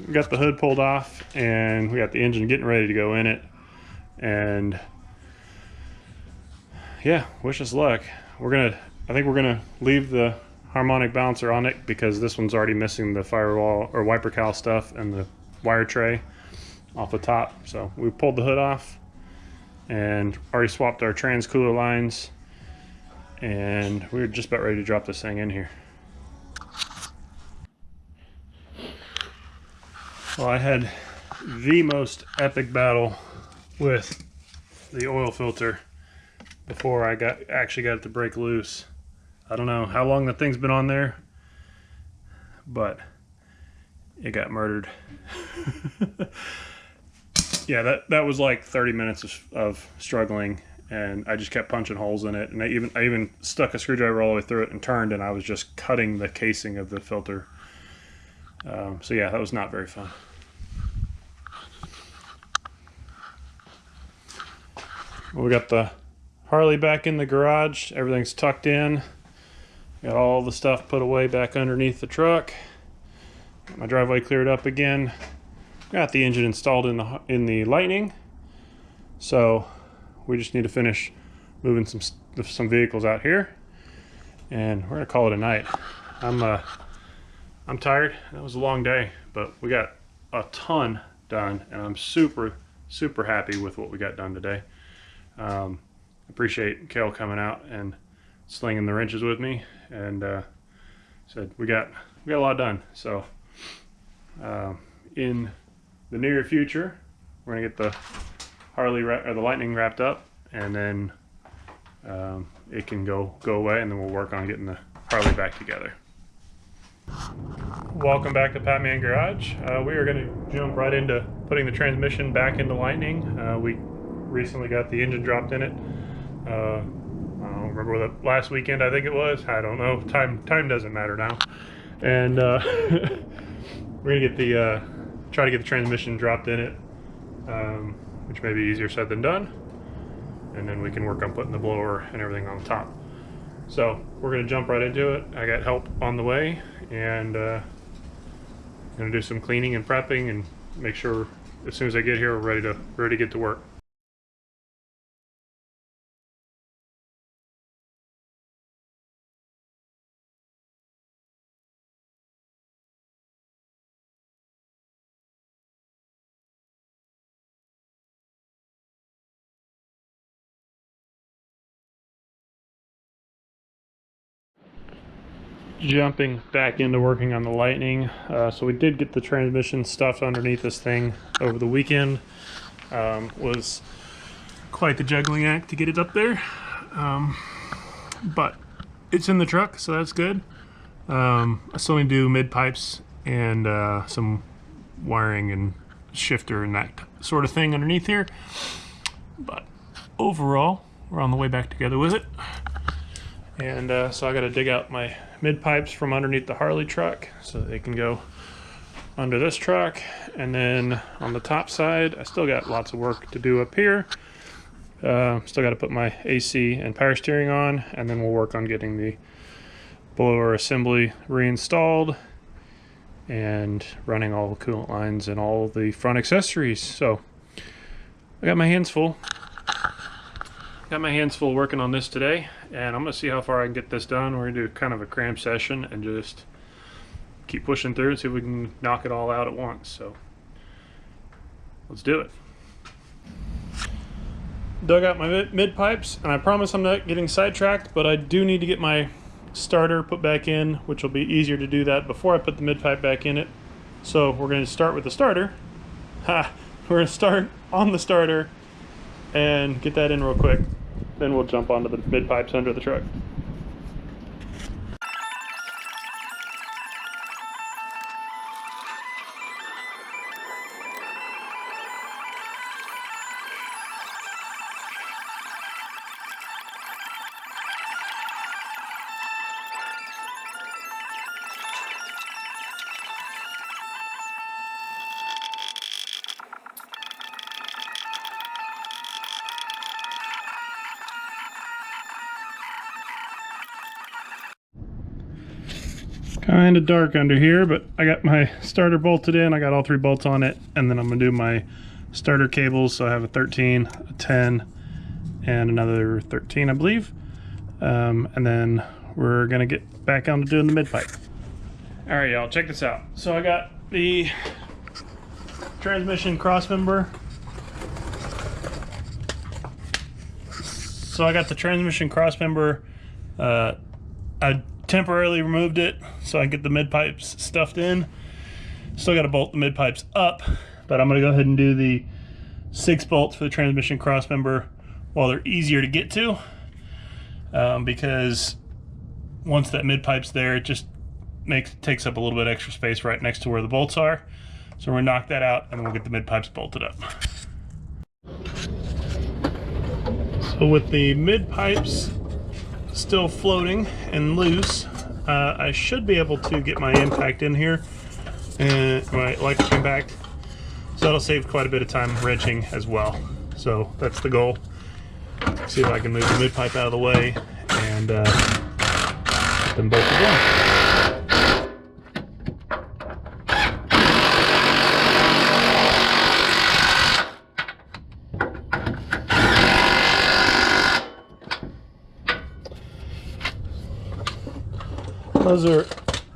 we got the hood pulled off and we got the engine getting ready to go in it. And yeah, wish us luck. I think we're gonna leave the harmonic balancer on it because this one's already missing the firewall or wiper cowl stuff and the wire tray off the top. So we pulled the hood off and already swapped our trans cooler lines, and we're just about ready to drop this thing in here. Well, I had the most epic battle with the oil filter before I actually got it to break loose. I don't know how long the thing's been on there, but it got murdered. Yeah, that was like 30 minutes of struggling, and I just kept punching holes in it, and I even stuck a screwdriver all the way through it and turned, and I was just cutting the casing of the filter. So yeah, that was not very fun. We got the Harley back in the garage. Everything's tucked in. Got all the stuff put away back underneath the truck. Got my driveway cleared up again. Got the engine installed in the Lightning. So we just need to finish moving some vehicles out here, and we're gonna call it a night. I'm tired. That was a long day, but we got a ton done, and I'm super happy with what we got done today. Appreciate Kale coming out and slinging the wrenches with me, and said we got a lot done. So in the near future, we're gonna get the Harley or the Lightning wrapped up, and then it can go away, and then we'll work on getting the Harley back together. Welcome back to Patman Garage. We are going to jump right into putting the transmission back into Lightning. We recently got the engine dropped in it. I don't remember the last weekend, I think it was. I don't know. Time doesn't matter now. And we're going to try to get the transmission dropped in it, which may be easier said than done. And then we can work on putting the blower and everything on top. So we're going to jump right into it. I got help on the way, and going to do some cleaning and prepping and make sure as soon as I get here we're ready to get to work. Jumping back into working on the Lightning. So we did get the transmission stuffed underneath this thing over the weekend. Was quite the juggling act to get it up there, but it's in the truck, so that's good. I still need to do mid pipes and some wiring and shifter and that sort of thing underneath here, but overall we're on the way back together with it. And so I got to dig out my mid pipes from underneath the Harley truck so they can go under this truck. And then on the top side, I still got lots of work to do up here. Still got to put my AC and power steering on, and then we'll work on getting the blower assembly reinstalled and running all the coolant lines and all the front accessories. So I got my hands full. Got my hands full working on this today, and I'm going to see how far I can get this done. We're going to do kind of a cram session and just keep pushing through and see if we can knock it all out at once. So let's do it. Dug out my mid pipes, and I promise I'm not getting sidetracked, but I do need to get my starter put back in, which will be easier to do that before I put the mid pipe back in it. So we're going to start with the starter. We're going to start on the starter and get that in real quick. Then we'll jump onto the mid pipes under the truck. Kind of dark under here, but I got my starter bolted in. I got all 3 bolts on it, and then I'm gonna do my starter cables. So I have a 13, a 10, and another 13, I believe. And then we're gonna get back on to doing the mid pipe. All right, y'all, check this out. So I got the transmission crossmember. I temporarily removed it so I can get the mid pipes stuffed in. Still got to bolt the mid pipes up, but I'm going to go ahead and do the 6 bolts for the transmission crossmember while they're easier to get to, because once that mid pipe's there, it just takes up a little bit extra space right next to where the bolts are. So we're going to knock that out, and then we'll get the mid pipes bolted up. So with the mid pipes still floating and loose, I should be able to get my impact in here, and my electric impact, so that'll save quite a bit of time wrenching as well. So that's the goal. See if I can move the mid pipe out of the way and get them both together.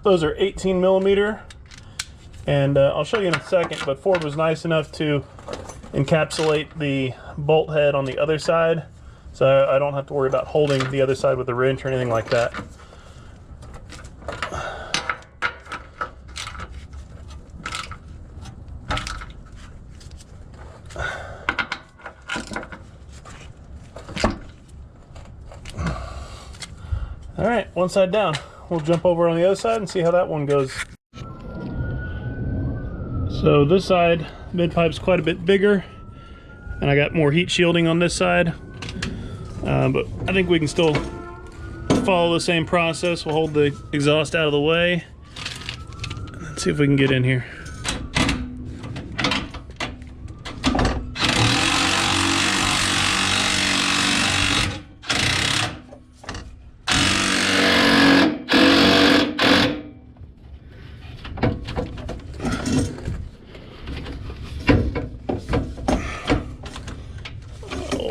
Those are 18 millimeter, and I'll show you in a second, but Ford was nice enough to encapsulate the bolt head on the other side, so I don't have to worry about holding the other side with a wrench or anything like that. All right, one side down. We'll jump over on the other side and see how that one goes. So this side, mid pipe's quite a bit bigger, and I got more heat shielding on this side. But I think we can still follow the same process. We'll hold the exhaust out of the way. Let's see if we can get in here.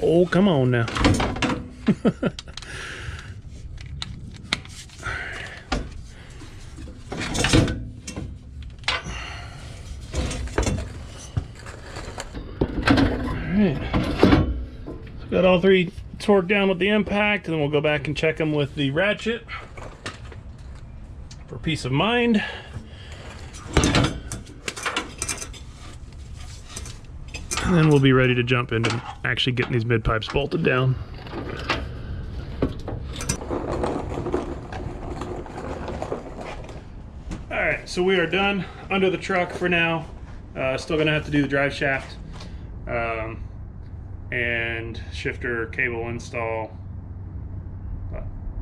Oh, come on now. Alright. Got all 3 torqued down with the impact, and then we'll go back and check them with the ratchet for peace of mind. And then we'll be ready to jump into actually getting these mid pipes bolted down. Alright, so we are done under the truck for now. Still gonna have to do the drive shaft and shifter cable install.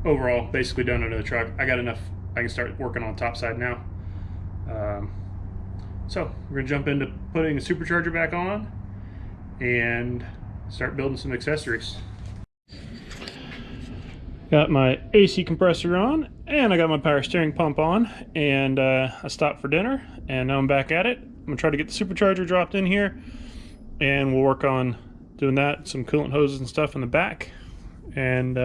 Overall, basically done under the truck. I got enough, I can start working on the top side now. So we're gonna jump into putting the supercharger back on and start building some accessories. Got my AC compressor on, and I got my power steering pump on, and I stopped for dinner, and now I'm back at it. I'm gonna try to get the supercharger dropped in here, and we'll work on doing that, some coolant hoses and stuff in the back. And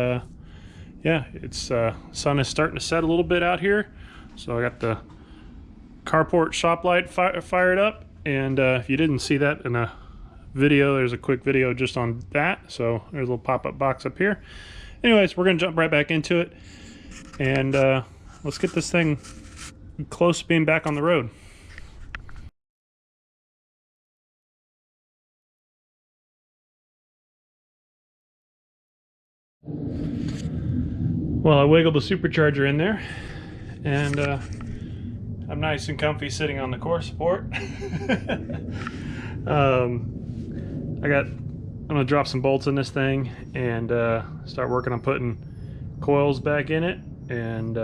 yeah, it's sun is starting to set a little bit out here, so I got the carport shop light fired up, and if you didn't see that in a video, there's a quick video just on that, so there's a little pop-up box up here. Anyways, we're gonna jump right back into it, and let's get this thing close to being back on the road. Well, I wiggled the supercharger in there, and I'm nice and comfy sitting on the core support. I'm gonna drop some bolts in this thing and start working on putting coils back in it, and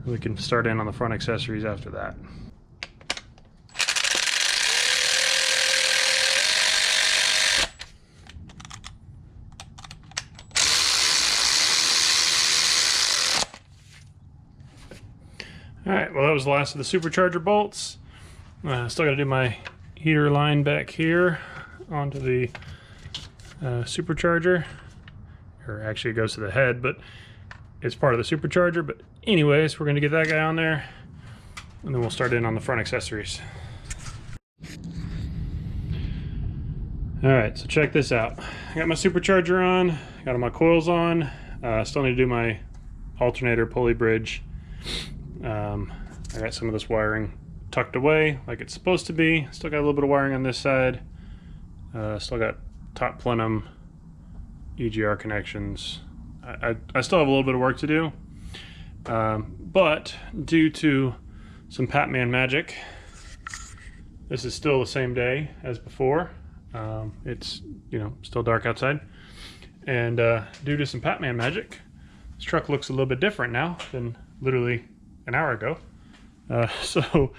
we can start in on the front accessories after that. All right, well, that was the last of the supercharger bolts. Still got to do my heater line back here onto the supercharger. Or actually it goes to the head, but it's part of the supercharger. But anyways, we're going to get that guy on there, and then we'll start in on the front accessories. All right, so check this out. I got my supercharger on, got all my coils on. Still need to do my alternator pulley bridge. I got some of this wiring tucked away like it's supposed to be. Still got a little bit of wiring on this side. Still got top plenum EGR connections. I still have a little bit of work to do, but due to some Pac-Man magic, this is still the same day as before. It's, you know, still dark outside, and due to some Pac-Man magic, this truck looks a little bit different now than literally an hour ago. So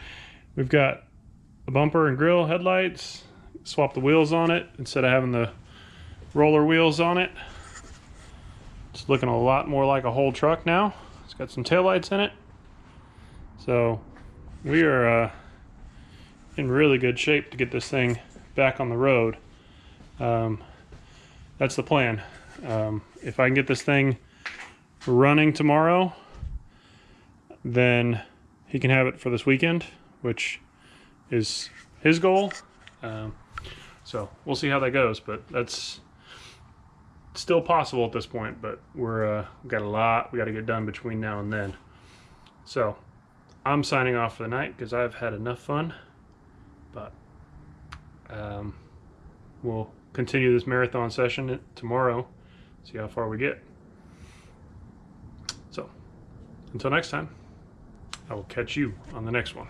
we've got a bumper and grill headlights, swapped the wheels on it instead of having the roller wheels on it. It's looking a lot more like a whole truck now. It's got some taillights in it. So we are in really good shape to get this thing back on the road. That's the plan. If I can get this thing running tomorrow, then he can have it for this weekend, which is his goal. So we'll see how that goes, but that's still possible at this point. But we've got a lot we got to get done between now and then. So I'm signing off for the night because I've had enough fun. But we'll continue this marathon session tomorrow, see how far we get. So until next time, I will catch you on the next one.